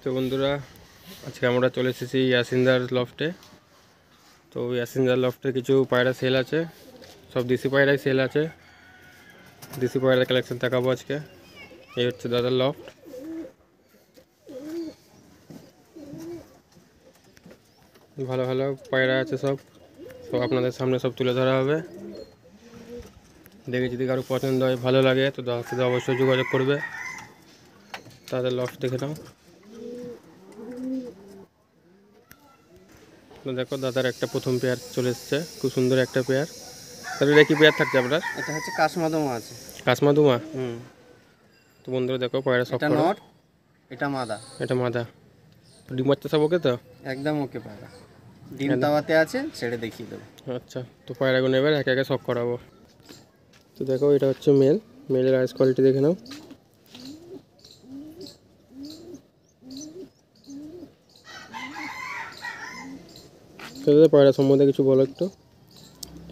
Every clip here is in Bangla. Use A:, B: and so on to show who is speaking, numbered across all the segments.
A: তো বন্ধুরা, আজকে আমরা চলে এসেছি ইয়াসিনদার লফটে। তো ইয়াসিনদার লফটে কিছু পায়রা সেল আছে, সব দেশি পায়রাই সেল আছে। দেশি পায়রা কালেকশন দেখাবো আজকে। এই হচ্ছে দাদার লফট। ভালো ভালো পায়রা আছে, সব সব আপনাদের সামনে সব তুলে ধরা হবে। দেখে যদি কারো পছন্দ হয়, ভালো লাগে, তো দাদার সাথে অবশ্যই যোগাযোগ করবে। তাদের লফট দেখে নাও। তো দেখো, দাদার একটা প্রথম পেয়ার চলে এসছে, খুব সুন্দর একটা পেয়ার। তাহলে এটা কি পেয়ার থাকছে আপনার?
B: এটা হচ্ছে কাশমাদমা আছে।
A: কাশমাদুমা। তো বন্ধুরা দেখো, পায়রা সব
B: এটা
A: করো।
B: নট, এটা মাদা।
A: এটা মাদা। ডিম বাচ্চা সব ওকে তো?
B: একদম ওকে পায়রা। ডিম তাওয়াতে আছে, ছেড়ে দেখিয়ে দেবো।
A: আচ্ছা, তো পায়রাগুলো এবার একে একে শখ করাবো। তো দেখো, এটা হচ্ছে মেল। মেলের আইস কোয়ালিটি দেখে নাও। দাদা, পায়রা সম্বন্ধে কিছু বলো একটু।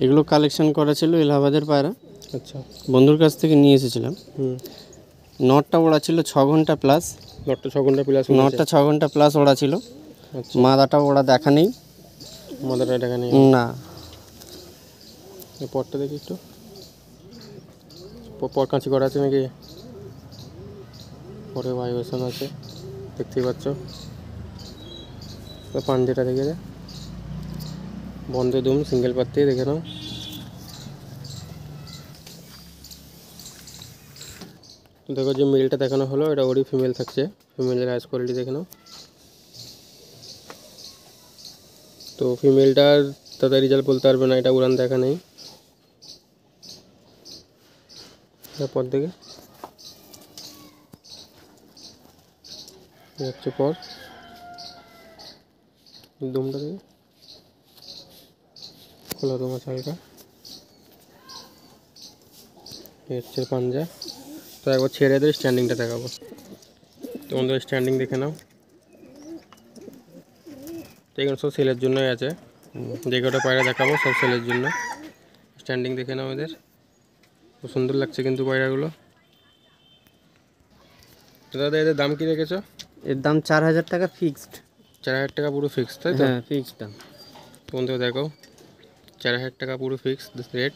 B: এগুলো কালেকশন করা ছিল এলাহাবাদের পায়রা,
A: আচ্ছা।
B: বন্ধুর কাছ থেকে নিয়ে এসেছিলাম। নটটা ওড়া ছিল 6 ঘন্টা প্লাস।
A: নটটা 6 ঘন্টা প্লাস?
B: নটটা 6 ঘন্টা প্লাস ওড়া ছিল।
A: আচ্ছা।
B: মাদাটা ওড়া দেখা নেই।
A: মাদাটা দেখা নেই
B: না।
A: পরটা দেখি একটু। পর কাঁচি করা আছে নাকি? পরে ভাইব্রেশন আছে, দেখতেই পাচ্ছ। পাঞ্জেটা দেখে দে, বন্ধ দুম, সিঙ্গেল পাত্তি দেখে নাও। দেখো, যে মেলটা দেখানো হলো, এটা ওরই ফিমেল থাকছে। ফিমেলের আইস কোয়ালিটি দেখে নাও। তো ফিমেলটার দাদা রেজাল্ট বলতে পারবে না, এটা উড়ান দেখা নেই। তারপর দেখে হচ্ছে পর দুমটা দেখে, খোলা দুম আছে হালকা। হচ্ছে পাঞ্জা। তো একবার ছেড়ে দিয়ে স্ট্যান্ডিংটা দেখাবো। তো বন্ধুরা, স্ট্যান্ডিং দেখে নাও। তো এখানে সব সেলের জন্যই আছে, যে কটা পায়রা দেখাবো সব সেলের জন্য। স্ট্যান্ডিং দেখে নাও এদের, খুব সুন্দর লাগছে কিন্তু পায়রাগুলো। তো দাদা, এদের দাম কি রেখেছো?
B: এর দাম 4000 টাকা ফিক্সড।
A: 4000 টাকা পুরো ফিক্সড, তাই তো?
B: হ্যাঁ, ফিক্সড দাম।
A: বন্ধুরা দেখো, 4000 টাকা পুরো ফিক্সড রেট।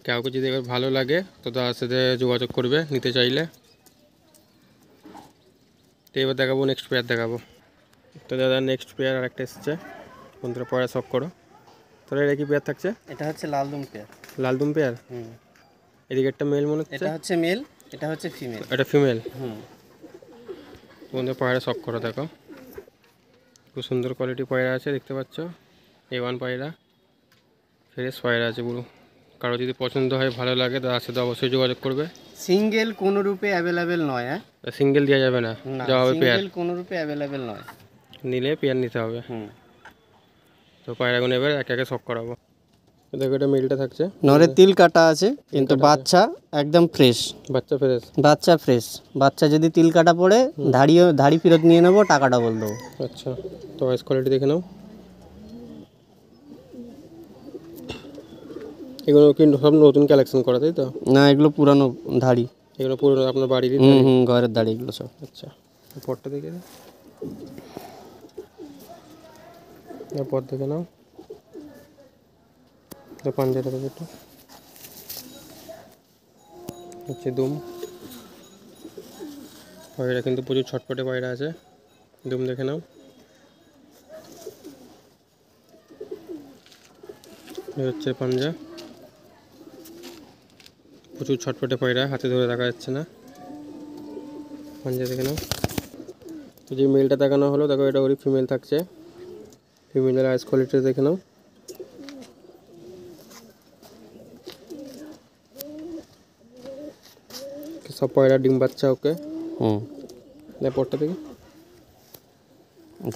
A: কাউকে যদি এবার ভালো লাগে তো তার সাথে যোগাযোগ করবে নিতে চাইলে। তো এবার দেখাবো নেক্সট পেয়ার দেখাবো। তো দাদা, নেক্সট পেয়ার আরেকটা এসছে। বন্ধুরা পয়রা সব করো। তাহলে এটা কি পেয়ার থাকছে?
B: এটা হচ্ছে লালদুম পেয়ার।
A: লালদুম পেয়ার। এদিকে একটা মেল মনে হচ্ছে।
B: এটা হচ্ছে মেল, এটা হচ্ছে ফিমেল।
A: এটা ফিমেল। বন্ধুরা পায়রা সব করো, দেখো খুব সুন্দর কোয়ালিটি পায়রা আছে, দেখতে পাচ্ছ। A1 পায়রা, ফ্রেশ পায়রা আছে পুরো। কারো যদি পছন্দ হয়, ভালো লাগে, তার সাথে অবশ্যই যোগাযোগ করবে।
B: সিঙ্গেল কোনো রূপে অ্যাভেলেবেল নয়। হ্যাঁ,
A: সিঙ্গেল দেওয়া যাবে না, যা হবে পেয়ার।
B: সিঙ্গেল কোনো রূপে অ্যাভেলেবেল নয়,
A: নিলে পেয়ার নিতে হবে। তো পায়রাগুলো এবার একে একে শখ করাবো। দেখো, এটা মেলটা থাকছে।
B: নরের তিল কাটা আছে, কিন্তু বাচ্চা একদম ফ্রেশ।
A: বাচ্চা ফ্রেশ?
B: বাচ্চা ফ্রেশ। বাচ্চা যদি তিল কাটা পড়ে, ধাড়ি ফেরত নিয়ে নেবো, টাকা ডবল দেবো।
A: আচ্ছা, তো আইস কোয়ালিটি দেখে নাও। এগুলো কি সব নতুন কালেকশন করা, তাই তো?
B: না, এগুলো পুরানো ধাড়ি।
A: এগুলো পুরো আপনার বাড়িরই?
B: ঘরের ধাড়ি এগুলো সব।
A: আচ্ছা, পরটা দেখে নাও। পর দেখে নাও, পাঞ্জাটা দেখে একটু। হচ্ছে দুম পায়রা, কিন্তু প্রচুর ছটপটে পায়রা আছে। দুম দেখে নাও। হচ্ছে পাঞ্জা, প্রচুর ছটপটে পায়রা, হাতে ধরে দেখা যাচ্ছে না। পাঞ্জা দেখে নাও। তো যে মেলটা দেখানো হলো, দেখো এটা ওরই ফিমেল থাকছে। ফিমেলের আইস কোয়ালিটি দেখে নাও। সব পায়রা ডিম বাচ্চা, ওকে। পরটা দেখি।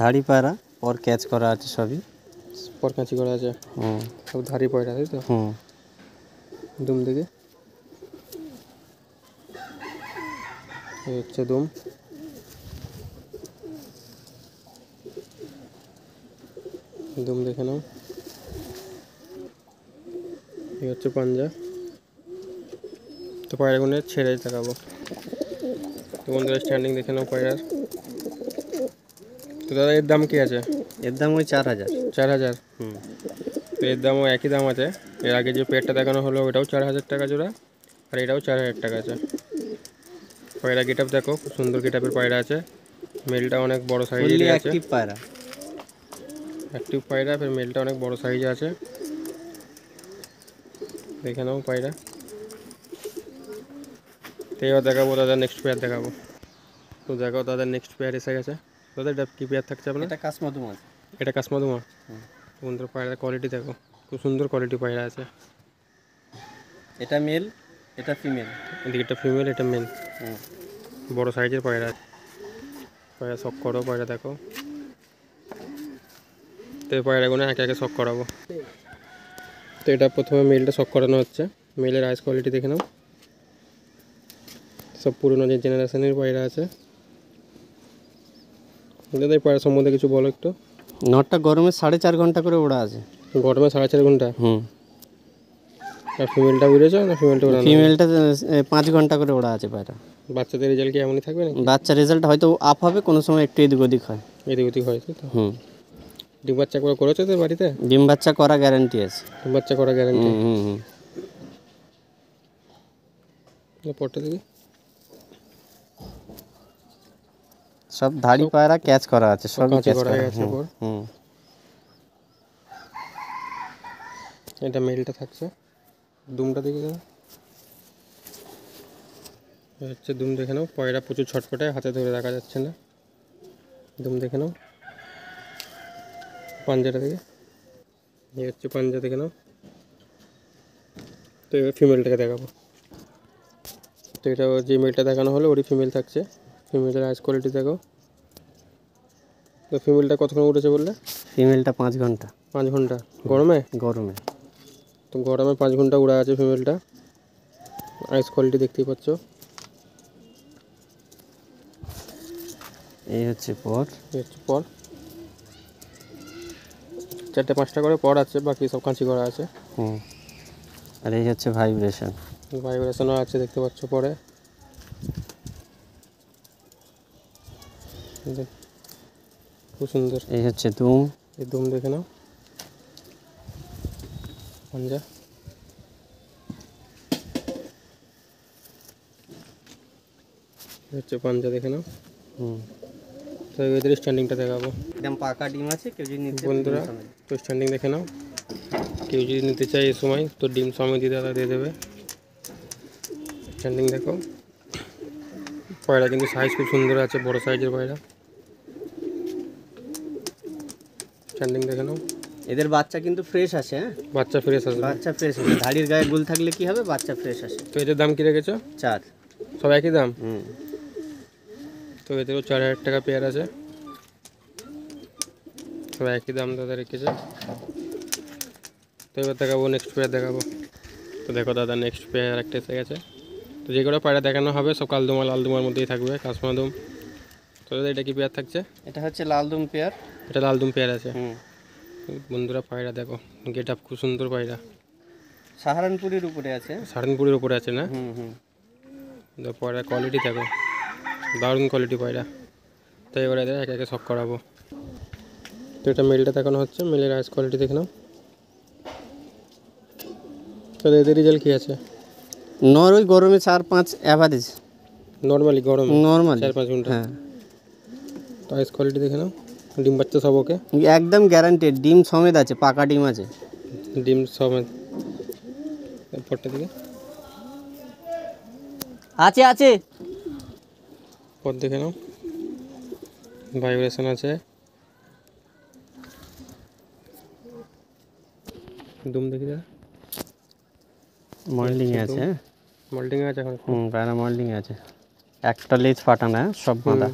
B: ধাড়ি পায়রা, পর ক্যাচ করা আছে সবই।
A: পর কাঁচি করা আছে। সব ধারি পায়রা, তাই তো? দুম দেখি। এই হচ্ছে দুম। দুম দেখে নাও। এই হচ্ছে পাঞ্জা। তো পায়রাগুলো ছেড়ে দেখাবো। তো বন্ধুরা, স্ট্যান্ডিং দেখে নাও পায়রার। তো দাদা এর দাম কি আছে?
B: এর দাম ওই 4000।
A: 4000।
B: হুম।
A: তো এর দামও একই দাম আছে। এর আগে যে পেয়ারটা দেখানো হলো ওটাও 4000 টাকা জোড়া, আর এটাও 4000 টাকা আছে। পায়রা গেট আপ দেখো, খুব সুন্দর গেট আপের পায়রা আছে। মেলটা অনেক বড়
B: ফুললি
A: সাইজেরই আছে,
B: অ্যাক্টিভ পায়রা।
A: অ্যাক্টিভ পায়রা, ফের মেলটা অনেক বড় সাইজে আছে। দেখে নাও পায়রা। তো এবার দেখাবো দাদা নেক্সট পেয়ার দেখাবো। তো দেখো দাদা নেক্সট পেয়ার এসে গেছে। দাদা এটা কী পেয়ার থাকছে আপনার?
B: এটা কাশ্মীরি মাছ।
A: এটা কাশ্মাদুমা।
B: হুম।
A: বন্ধুরা পায়রার কোয়ালিটি দেখো, খুব সুন্দর কোয়ালিটি পায়রা আছে।
B: এটা মেল, এটা ফিমেল।
A: এদিকে একটা ফিমেল, এটা মেল।
B: হুম।
A: বড় সাইজের পায়রা আছে। পায়রা শখ করো, পায়রা দেখো। তো এই পায়রাগুলো একে একে শখ করাবো। তো এটা প্রথমে মেলটা শখ করানো হচ্ছে। মেলের আইস কোয়ালিটি দেখে নাও, সব পুরোনো যে জেনারেশনের পায়রা আছে। দাদা এই পায়রা সম্বন্ধে কিছু বলো একটু।
B: নটটা গরমে 4.5 ঘন্টা করে ওড়া আছে।
A: গরমে 4.5 ঘন্টা।
B: হুম।
A: আর ফিমেলটা বুঝেছো না? ফিমেলটা ওড়ানো?
B: ফিমেলটা 5 ঘন্টা করে ওড়া আছে পায়রা।
A: বাচ্চাদের রেজাল্ট কি এমনই থাকবে নাকি?
B: বাচ্চা রেজাল্ট হয়তো আপ হবে, কোনো সময় একটু এদিক ওদিক হয়।
A: এদিক ওদিক হয়, তাই তো?
B: হুম।
A: ডিম বাচ্চা একবার করেছো তো বাড়িতে?
B: ডিম বাচ্চা করা গ্যারান্টি আছে।
A: ডিম বাচ্চা করা গ্যারান্টি।
B: হুম হুম হুম।
A: পরটা দেখি।
B: সব ধাড়ি পায়রা ক্যাচ করা আছে, সব
A: কাঁচি
B: ক্যাচ
A: করা
B: করা
A: আছে পর।
B: হুম।
A: এটা মেলটা থাকছে। দুমটা দেখি দাদা। হচ্ছে দুম দেখে নাও, পয়রা প্রচুর ছটফটায়, হাতে ধরে রাখা যাচ্ছে না। দুম দেখে নাও, পাঞ্জাটা দেখে। এই হচ্ছে পাঞ্জা দেখে নাও। তো এবার ফিমেলটাকে দেখাবো। তো এটা যে মেলটা দেখানো হলো ওরই ফিমেল থাকছে। ফিমেলের আইস কোয়ালিটি দেখো। তো ফিমেলটা কতক্ষণ উঠেছে বললে?
B: ফিমেলটা 5 ঘন্টা।
A: 5 ঘন্টা। গরমে?
B: গরমে।
A: তো গরমে 5 ঘন্টা উড়া আছে ফিমেলটা। আইস কোয়ালিটি দেখতেই পাচ্ছ।
B: এই হচ্ছে পর।
A: এই হচ্ছে পর। 4-5টা করে পর আছে, বাকি সব কাঁচি করা আছে।
B: হুম। আর এই হচ্ছে ভাইব্রেশন।
A: ভাইব্রেশনও আছে দেখতে পাচ্ছ পরে। খুব সুন্দর।
B: এই হচ্ছে দুম।
A: এই দুম দেখে নাও, পাঞ্জা। হচ্ছে পাঞ্জা দেখে নাও।
B: হুম।
A: তো এদের স্ট্যান্ডিংটা দেখাবো
B: একদম পাকা ডিম আছে, কেউ যদি নিতে
A: বন্ধুরা। তো স্ট্যান্ডিং দেখে নাও, কেউ যদি নিতে চায় এই সময় তো ডিম সময় দিয়ে দাদা দিয়ে দেবে। স্ট্যান্ডিং দেখো, পায়রা কিন্তু সাইজ খুব সুন্দর আছে, বড় সাইজের পায়রা। স্ট্যান্ডিং দেখে নাও।
B: এদের বাচ্চা কিন্তু ফ্রেশ আসে। হ্যাঁ,
A: বাচ্চা ফ্রেশ আসবে।
B: বাচ্চা ফ্রেশ আসে। ধাড়ির গায়ে গুল থাকলে কি হবে, বাচ্চা ফ্রেশ আসে।
A: তো এদের দাম কী রেখেছো?
B: 4।
A: সব একই দাম?
B: হুম।
A: তো এদেরও 4000 টাকা পেয়ার আছে, সব একই দাম দাদা রেখেছে। তো এবার দেখাবো নেক্সট পেয়ার দেখাবো। তো দেখো দাদা নেক্সট পেয়ার একটা এসে গেছে। তো যে কটা পায়রা দেখানো হবে সব কালদুমা লালদুমার মধ্যেই থাকবে, কাশমাদুম। তো দাদা এটা কি পেয়ার থাকছে?
B: এটা হচ্ছে লালদুম পেয়ার।
A: এটা লালদুম পেয়ার আছে।
B: হুম।
A: বন্ধুরা পায়রা দেখো, গেট আপ খুব সুন্দর পায়রা।
B: সাহারানপুরের উপরে আছে।
A: সারানপুরের উপরে আছে না?
B: হুম হুম।
A: তো পায়রার কোয়ালিটি দেখো, দারুণ কোয়ালিটি পায়রা। তো এবারে এদের একে একে শখ করাবো। তো এটা মেলটা দেখানো হচ্ছে, মেলের আইস কোয়ালিটি দেখে নাও। তো এদের রেজাল্ট কী আছে?
B: নর ওই গরমে 4-5 অ্যাভারেজ।
A: নর্মালি গরমে
B: নর্মাল।
A: 4-5 ঘন্টা।
B: হ্যাঁ।
A: তো আইস কোয়ালিটি দেখে নাও, ডিম বাচ্চা সব ওকে।
B: একদম গ্যারান্টেড, ডিম সমেত আছে, পাকা ডিম আছে।
A: ডিম সব পরটা দিকে
B: আছে আছে।
A: পর দেখে নাও, ভাইব্রেশন আছে। দুম দেখি দাদা।
B: মল্ডিং আছে।
A: মোল্ডিং আছে এখন।
B: হুম, পায়রা মল্ডিং আছে। একটা লেজ ফাটানো, হ্যাঁ, সব বাঁধা।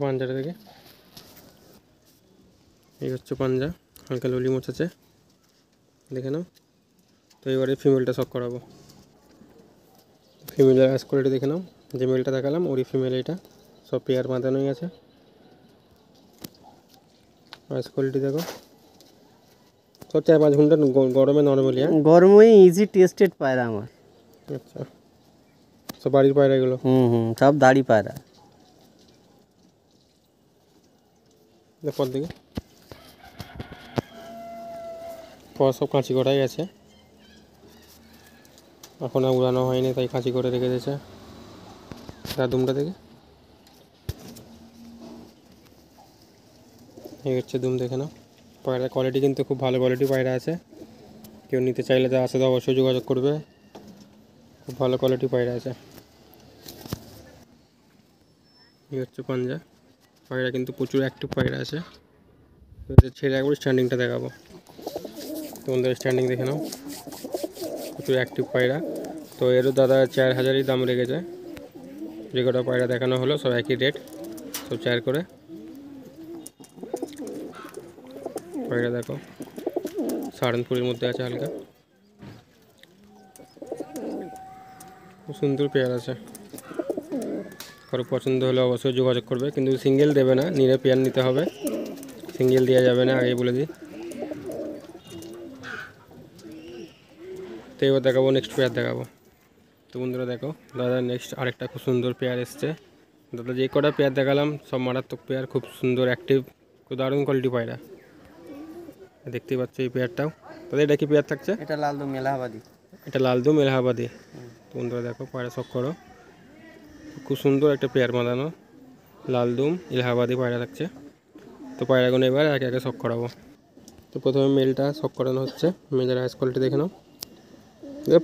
A: পাঞ্জাটা দেখে। এই হচ্ছে পাঞ্জা, হালকা ললি মোচ আছে দেখে নাও। তো এবারে ফিমেলটা শখ করাবো। ফিমেলের আইস কোয়ালিটি দেখে নাও, যে মেলটা দেখালাম ওরই ফিমেল এটা, সব পেয়ার বাঁধানোই আছে। আইস কোয়ালিটি দেখো, সব 4-5 ঘন্টা গরমে নর্মালি। হ্যাঁ,
B: গরমে ইজি টেস্টেড পায়রা আমার।
A: আচ্ছা, সব বাড়ির পায়রা এগুলো।
B: হুম হুম, সব দাড়ি পায়রা।
A: পর দিকে পর সব কাঁচি করাই আছে, এখন আর উড়ানো হয়নি তাই কাঁচি করে রেখে দিয়েছে। দুমটা থেকে এই হচ্ছে দুম, দেখে নাও। পায়রার কোয়ালিটি কিন্তু খুব ভালো কোয়ালিটি পায়রা আছে, কেউ নিতে চাইলে তার সাথে অবশ্যই যোগাযোগ করবে, খুব ভালো কোয়ালিটি পায়রা আছে। এই হচ্ছে পাঞ্জা, পায়রা কিন্তু প্রচুর অ্যাক্টিভ পায়রা আছে। ছেড়ে একবার স্ট্যান্ডিংটা দেখাবো তোমাদের, স্ট্যান্ডিং দেখে নাও, প্রচুর অ্যাক্টিভ পায়রা। তো এরও দাদা 4000ই দাম রেখেছে, যে কটা পায়রা দেখানো হলো সব একই রেট, সব 4 করে। পায়রা দেখো সাহারানপুরের মধ্যে আছে হালকা, খুব সুন্দর পেয়ার আছে। কারো পছন্দ হলে অবশ্যই যোগাযোগ করবে, কিন্তু সিঙ্গেল দেবে না, নিলে পেয়ার নিতে হবে, সিঙ্গেল দেওয়া যাবে না, আগেই বলে দিই। তো এবার দেখাবো নেক্সট পেয়ার দেখাবো। তো বন্ধুরা দেখো দাদা নেক্সট আরেকটা খুব সুন্দর পেয়ার এসছে। দাদা যে কটা পেয়ার দেখালাম সব মারাত্মক পেয়ার, খুব সুন্দর অ্যাক্টিভ, খুব দারুণ কোয়ালিটি পায়রা। দেখতেই পাচ্ছ এই পেয়ারটাও। তাহলে এটা কি পেয়ার থাকছে?
B: এটা লালদম এলাহাবাদি।
A: এটা লালদম এলাহাবাদি। তো বন্ধুরা দেখো পায়রা শখ করো, খুব সুন্দর একটা পেয়ার বাঁধানো, লালদম এলাহাবাদি পায়রা থাকছে। তো পায়রাগুলো এবার একে একে শখ করাবো। তো প্রথমে মেলটা শখ করানো হচ্ছে, মেলের আইস কোয়ালিটি দেখে নাও।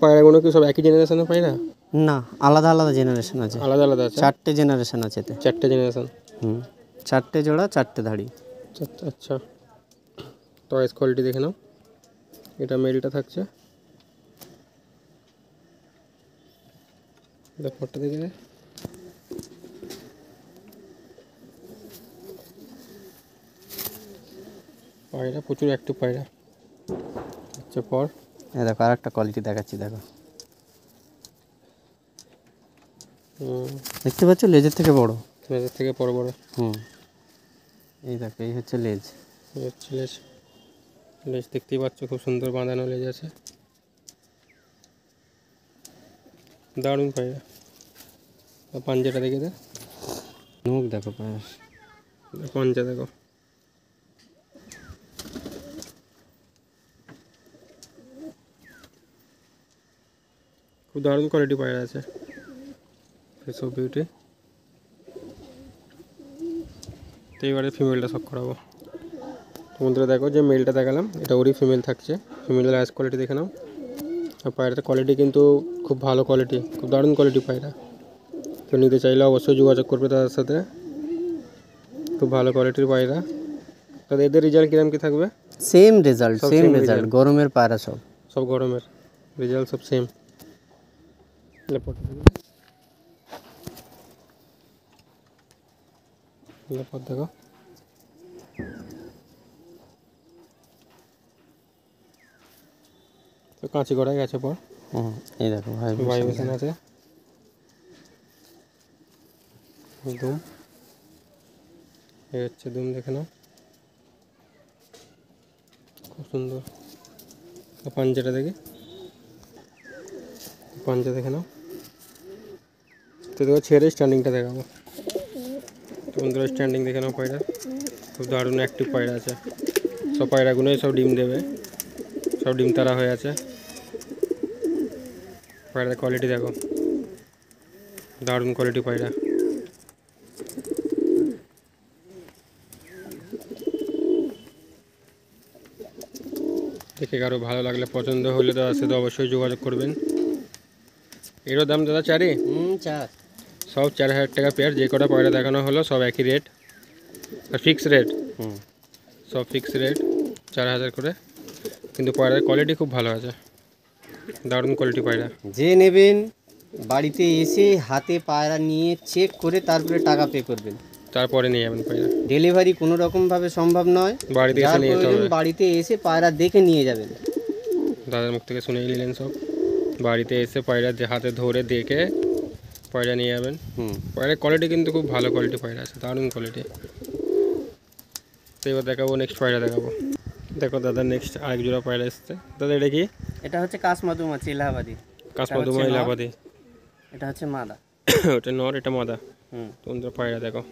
A: পায়রাগুলো কি সব একই জেনারেশনের পায়রা?
B: না, আলাদা আলাদা জেনারেশন আছে,
A: আলাদা আলাদা আছে,
B: 4টে জেনারেশন আছে এতে।
A: 4টে জেনারেশন।
B: 4টে জোড়া 4টে ধাড়ি।
A: আচ্ছা, তো আইস কোয়ালিটি দেখে নাও। এটা মেলটা থাকছে, ব্যাপারটা দেখে নে। পায়রা প্রচুর অ্যাক্টিভ পায়রা। আচ্ছা পর
B: দেখো আর একটা কোয়ালিটি দেখাচ্ছি, দেখো দেখতে পাচ্ছ লেজের থেকে বড়,
A: লেজের থেকে বড় বড়।
B: এই দেখো এই হচ্ছে লেজ।
A: এই হচ্ছে লেজ, লেজ দেখতেই পাচ্ছ খুব সুন্দর বাঁধানো লেজ আছে, দারুণ পায়রা। পাঞ্জাটা দেখে দে,
B: মুখ দেখো,
A: পাঞ্জা দেখো, খুব দারুণ কোয়ালিটি পায়রা আছে, ফেস অফ বিউটি। তো এবারে ফিমেলটা শখ করাবো। বন্ধুরা দেখো যে মেলটা দেখালাম এটা ওরই ফিমেল থাকছে, ফিমেলের আইস কোয়ালিটি দেখে নাও। আর পায়রাটার কোয়ালিটি কিন্তু খুব ভালো কোয়ালিটি, খুব দারুণ কোয়ালিটি পায়রা। তো নিতে চাইলে অবশ্যই যোগাযোগ করবে তাদের সাথে, খুব ভালো কোয়ালিটির পায়রা। তাদের এদের রেজাল্ট কিরকম কি থাকবে?
B: সেম রেজাল্ট, গরমের পায়রা সব
A: গরমের রেজাল্ট সব সেম। দেখো তো কাঁচি করা গেছে পর,
B: এই দেখো
A: ভাইব্রেশন আছে দুম। এই হচ্ছে দুম দেখে নাও, খুব সুন্দর। পাঞ্জাটা দেখি, পাঞ্জা দেখে নাও। তো দেখো ছেড়ে স্ট্যান্ডিংটা দেখাবো। তো বন্ধুরা স্ট্যান্ডিং দেখে নাও পায়রা, খুব দারুণ অ্যাক্টিভ পায়রা আছে। সব পায়রাগুলোই সব ডিম দেবে, সব ডিম তারা হয়ে আছে। পায়রার কোয়ালিটি দেখো, দারুণ কোয়ালিটি পায়রা। দেখে কারো ভালো লাগলে পছন্দ হলে তো সাথে অবশ্যই যোগাযোগ করবেন। এরও দাম দাদা 4? সব 4000 টাকা পেয়ার। যে কটা পায়রা দেখানো হলো সব একই রেট, আর ফিক্স রেট, সব ফিক্স রেট 4000 করে। কিন্তু পায়রার কোয়ালিটি খুব ভালো আছে, দারুণ কোয়ালিটি পায়রা।
B: যে নেবেন বাড়িতে এসে হাতে পায়রা নিয়ে চেক করে তারপরে টাকা পে করবেন,
A: তারপরে নিয়ে যাবেন পায়রা।
B: ডেলিভারি কোনো রকমভাবে সম্ভব নয়,
A: বাড়িতে এসে নিয়ে যেতে হবে,
B: বাড়িতে এসে পায়রা দেখে নিয়ে যাবেন।
A: দাদার মুখ থেকে শুনেই নিলেন সব, বাড়িতে এসে পায়রা হাতে ধরে দেখে পায়রা নিয়ে যাবেন। পায়রার কোয়ালিটি কিন্তু খুব ভালো কোয়ালিটি পায়রা আছে, দারুণ কোয়ালিটি। তো এবার দেখাবো নেক্সট পায়রা দেখাবো। দেখো দাদা নেক্সট আরেক জোড়া পায়রা এসছে। দাদা এটা কি?
B: এটা হচ্ছে কাশমাদুমাছি এলাহাবাদি।
A: কাশমাদুমা এলাহাবাদি।
B: এটা হচ্ছে মাদা,
A: ওটা নর, এটা মাদা। তোমরা পায়রা দেখো,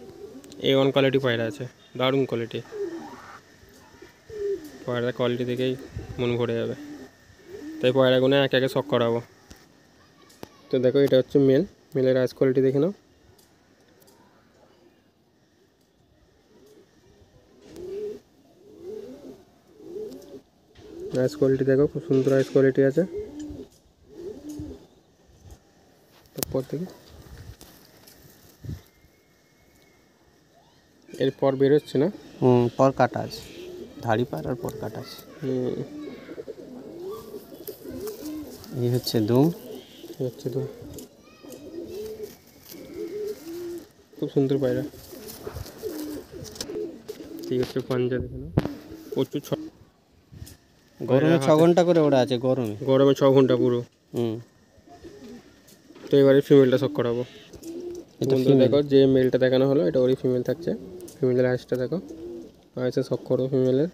A: A1 কোয়ালিটি পায়রা আছে, দারুণ কোয়ালিটি। পায়রা কোয়ালিটি দেখেই মন ভরে যাবে, তাই পায়রাগুলো এক একে শখ করাবো। তো দেখো এটা হচ্ছে মেলের আইস কোয়ালিটি দেখে নাও। আইস কোয়ালিটি দেখো, খুব সুন্দর আইস কোয়ালিটি আছে। তারপর থেকে এরপর বেরোচ্ছে না,
B: পর কাটা আছে, ধাড়ি পায়রার পর কাটা আছে। এই হচ্ছে দুম,
A: খুব সুন্দর পায়রা। ঠিক হচ্ছে পাঞ্জা দেখে নাও, প্রচুর
B: গরমে 6 ঘন্টা করে ওরা আছে, গরমে
A: 6 ঘন্টা পুরো। তো এবারে ফিমেলটা শখ করাবো। বন্ধু দেখো যে মেলটা দেখানো হলো এটা ওরই ফিমেল থাকছে। ফিমেলের আইসটা দেখো, আইসে শখ করো ফিমেলের।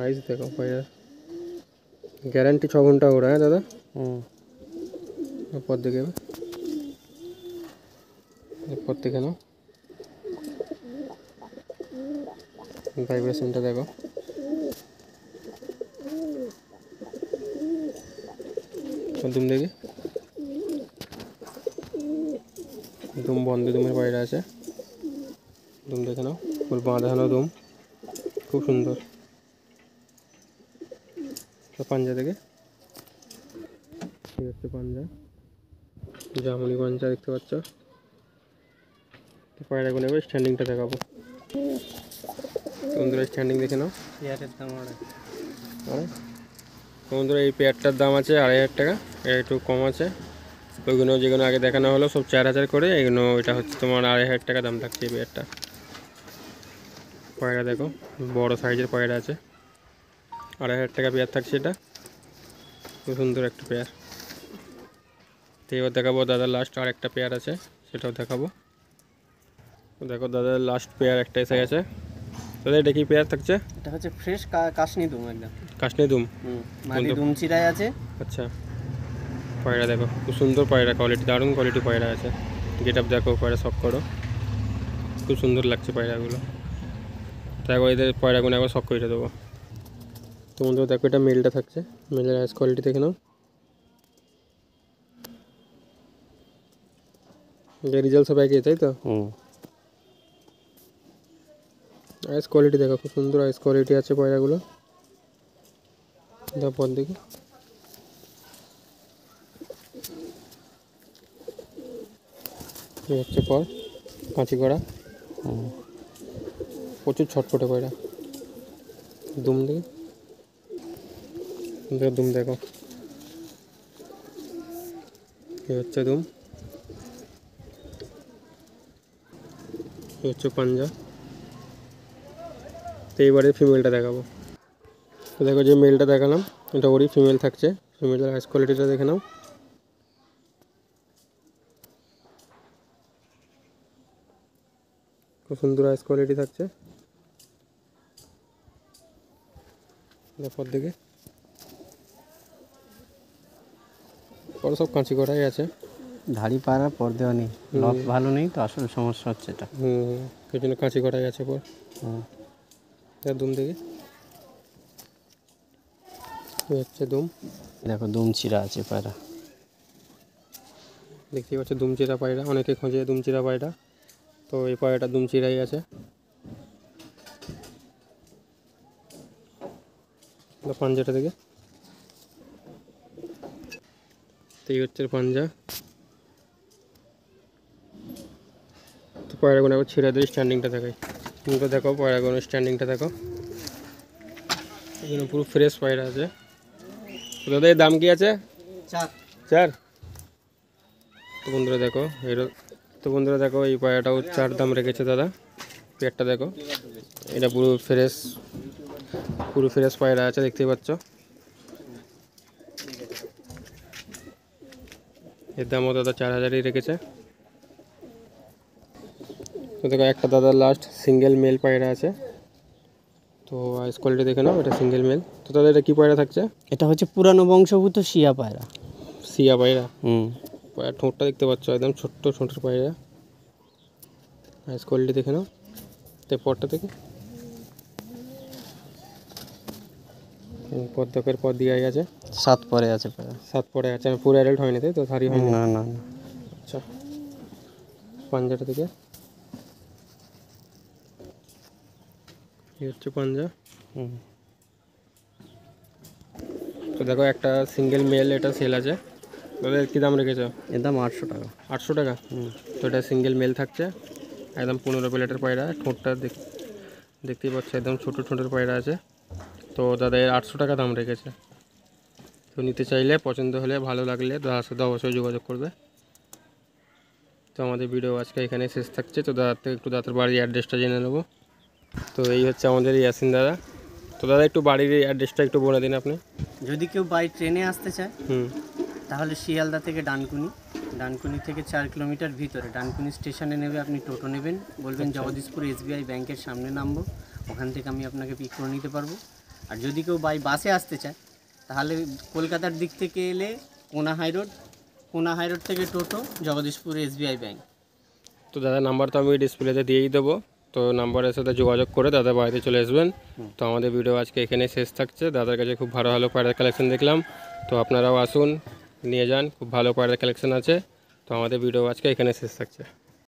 A: আইস দেখো পায়রা, গ্যারান্টি 6 ঘন্টা ওরা। হ্যাঁ দাদা, এরপর দেখে নাও ভাইব্রেশনটা দেখো, দুম দেখি, দুম বন্ধ, দুমের পায়রা আছে। দুম দেখে নাও, ফুল বাঁধানো দুম, খুব সুন্দর। পাঞ্জা দেখে, এই হচ্ছে পাঞ্জা, জামুনি পাঞ্জা দেখতে পাচ্ছ। পায়রাগুলো এবার স্ট্যান্ডিংটা দেখাবো। বন্ধুরা স্ট্যান্ডিং দেখে নাও।
B: পেয়ারের দাম
A: বন্ধুরা এই পেয়ারটার দাম আছে 2500 টাকা, এটা একটু কম আছে। ওইগুলো যেগুলো আগে দেখানো হলো সব 4000 করে, এগুলো এটা হচ্ছে তোমার 2500 টাকা দাম থাকছে এই পেয়ারটা। পায়রা দেখো, বড় সাইজের পায়রা আছে, 2500 টাকা পেয়ার থাকছে এটা। খুব সুন্দর একটা পেয়ার। তো এবার দেখাবো দাদার লাস্ট আর একটা পেয়ার আছে, সেটাও দেখাবো। দেখো দাদার লাস্ট পেয়ার একটা এসে গেছে। দাদা এটা কি পেয়ার থাকছে?
B: এটা হচ্ছে ফ্রেশ কাশনি দুম, একদম
A: কাশনি দুম,
B: মাদি দুম চিরাই আছে।
A: আচ্ছা, পায়রা দেখো খুব সুন্দর পায়রা, কোয়ালিটি দারুণ কোয়ালিটি পায়রা আছে। গেট আপ দেখো, পায়রা সব করো, খুব সুন্দর লাগছে পায়রাগুলো। তাই এদের পায়রাগুলো একবার শখ করে দেবো। তো বন্ধুরা দেখো এটা মেলটা থাকছে, মেলের আইস কোয়ালিটি দেখে নাও। রেজাল্ট সব একই, তাই তো? আইস কোয়ালিটি দেখো, খুব সুন্দর আইস কোয়ালিটি আছে পায়রাগুলো। তারপর দেখি হচ্ছে পর কাঁচি করা, প্রচুর ছটফটে পায়রা। দুম দেখি, দুম দেখো, এই হচ্ছে দুম, এই হচ্ছে পাঞ্জা। তো এইবারে ফিমেলটা দেখাবো। তো দেখো যে মেলটা দেখালাম এটা ওরই ফিমেল থাকছে। ফিমেলের আইস কোয়ালিটিটা দেখে নাও। খুব সুন্দর আইস কোয়ালিটি থাকছে। তারপর দিকে পরে সব কাঁচি করাই আছে।
B: ধাড়ি পায়রার পর দেওয়া নেই, লক ভালো নেই তো, আসলে সমস্যা হচ্ছে এটা।
A: সেই জন্য কাঁচি করাই আছে পর। দুম দেখি, হচ্ছে দুম,
B: দেখো দুম চিরা আছে পায়রা,
A: দেখতেই পাচ্ছ দুম চিরা পায়রা। অনেকে খোঁজে দুম চিরা পায়রা, তো এই পায়রাটা দুম চিরাই আছে। পাঞ্জাটা দেখে, তো এই হচ্ছে পাঞ্জা। তো পায়রাগুলো একবার ছিঁড়ে দিয়ে স্ট্যান্ডিংটা দেখাই। তুমি তো দেখো পায়রাগুলো স্ট্যান্ডিংটা দেখো, এখানে পুরো ফ্রেশ পায়রা আছে। তো দাদা এর দাম কি আছে? 4। তো বন্ধুরা দেখো এই পায়রাটাও 4 দাম রেখেছে দাদা। পেয়ারটা দেখো, এটা পুরো ফ্রেশ পায়রা আছে, দেখতেই পাচ্ছ। এর দামও দাদা 4000ই রেখেছে। তো দেখো একটা দাদার লাস্ট সিঙ্গেল মেল পায়রা আছে। তো আইস কোয়ালিটি দেখে নাও, এটা সিঙ্গেল মেল। তো দাদা এটা কী পায়রা থাকছে?
B: এটা হচ্ছে পুরানো বংশভূত শিয়া পায়রা।
A: সিয়া পায়রা। পায়রা ঠোঁটটা দেখতে পাচ্ছ, একদম ছোট্ট ঠোঁটের পায়রা, হাইস কোয়ালিটি দেখে নাও তো পরটা থেকে পদ্মকের পর দিয়ে আছে
B: 7 পরে আছে পায়রা।
A: 7 পরে আছে, পুরো অ্যাডাল্ট হয়নি তাই তো, সারি হয়নি।
B: না না না।
A: আচ্ছা পাঞ্জাটা থেকে এই হচ্ছে পাঞ্জা।
B: হুম।
A: তো দেখো একটা সিঙ্গেল মেল এটা সেল আছে, দাদা কী দাম রেখেছো?
B: এর দাম 800 টাকা।
A: 800 টাকা।
B: হুম।
A: তো এটা সিঙ্গেল মেল থাকছে, একদম 15 প্লেটের পায়রা, ঠোঁটটা দেখতেই পাচ্ছ একদম ছোটো ঠোঁটের পায়রা আছে। তো দাদা এর 800 টাকা দাম রেখেছে। তো নিতে চাইলে, পছন্দ হলে, ভালো লাগলে দাদার সাথে অবশ্যই যোগাযোগ করবে। তো আমাদের ভিডিও আজকে এখানে শেষ থাকছে। তো দাদার থেকে একটু দাদার বাড়ির অ্যাড্রেসটা জেনে নেবো। তো এই হচ্ছে আমাদের ইয়াসিন দাদা। তো দাদা একটু বাড়ির অ্যাড্রেসটা একটু বলে দিন আপনি।
B: যদি কেউ বাই ট্রেনে আসতে চায়
A: হুম।
B: তাহলে শিয়ালদা থেকে ডানকুনি, ডানকুনি থেকে 4 কিলোমিটার ভিতরে ডানকুনি স্টেশনে নেবে, আপনি টোটো নেবেন, বলবেন জগদীশপুর SBI ব্যাংকের সামনে নামবো, ওখান থেকে আমি আপনাকে পিক করে নিতে পারবো। আর যদি কেউ বাই বাসে আসতে চায় তাহলে কলকাতার দিক থেকে এলে কোনা হাই রোড থেকে টোটো, জগদীশপুর SBI ব্যাংক।
A: তো দাদার নাম্বার তো আমি ডিসপ্লেতে দিয়েই দেবো, তো নাম্বারের সাথে যোগাযোগ করে দাদা বাড়িতে চলে আসবেন। তো আমাদের ভিডিও আজকে এখানে শেষ থাকছে। দাদার কাছে খুব ভালো ভালো পায়রার কালেকশন দেখলাম, তো আপনারাও আসুন, নিয়ে যান, খুব ভালো পায়রার কালেকশন আছে। তো আমাদের ভিডিও আজকে এখানে শেষ থাকছে।